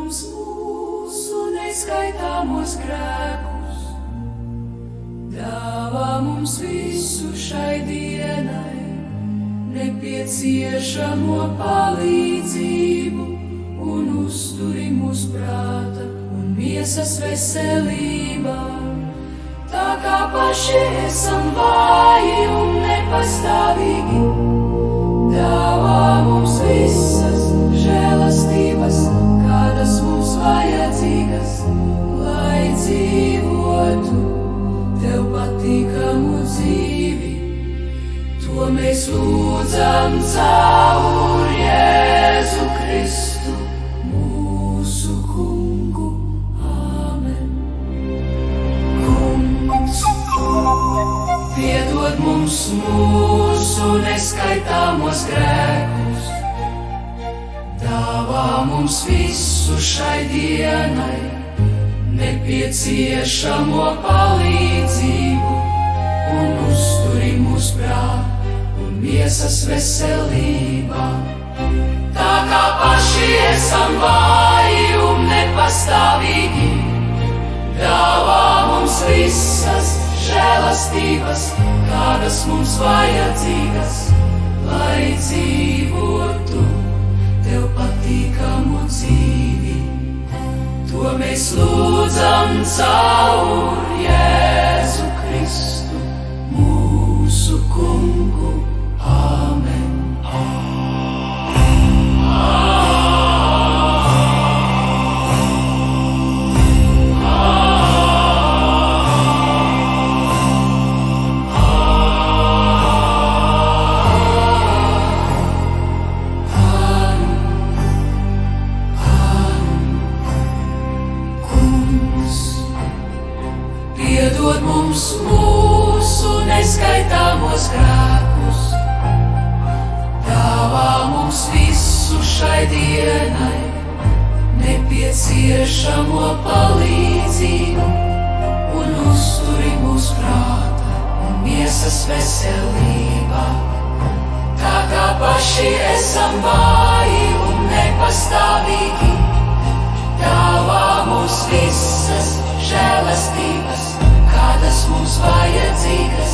mums mūsu neskaitāmos grēkus, dāvā mums visu šai dienai nepieciešamo palīdzību un uzturi mūs prāta un miesas veselībā. Tā kā paši esam vāji un nepastāvīgi, dāvā mums visas žēlastības, kādas mums vajadzīgas, lai dzīvotu Tev patīkamu dzīvi. To mēs lūdzam caur Jēzu Kristu, mūsu Kungu. Āmen. Kungs, piedod mums mūsu neskaitāmos grēkus, dāvā mums visu šai dienai nepieciešamo palīdzību un uzturi mūs prāt un miesas veselībā. Tā kā paši esam vāji un nepastāvīgi, dāvā mums visas žēlastības, kādas mums vajadzīgas, lai dzīvotu Tev patīkamu dzīvi. To mēs lūdzam caur Jēzu Kristu, mūsu Kungu. Āmen. Piedod mums mūsu neskaitāmos grēkus, dāvā mums visu šai dienai nepieciešamo palīdzību un uzturi mūs prāta un miesas veselībā. Tā kā paši esam vāji un nepastāvīgi, dāvā mums visas žēlastības, kādas mums vajadzīgas,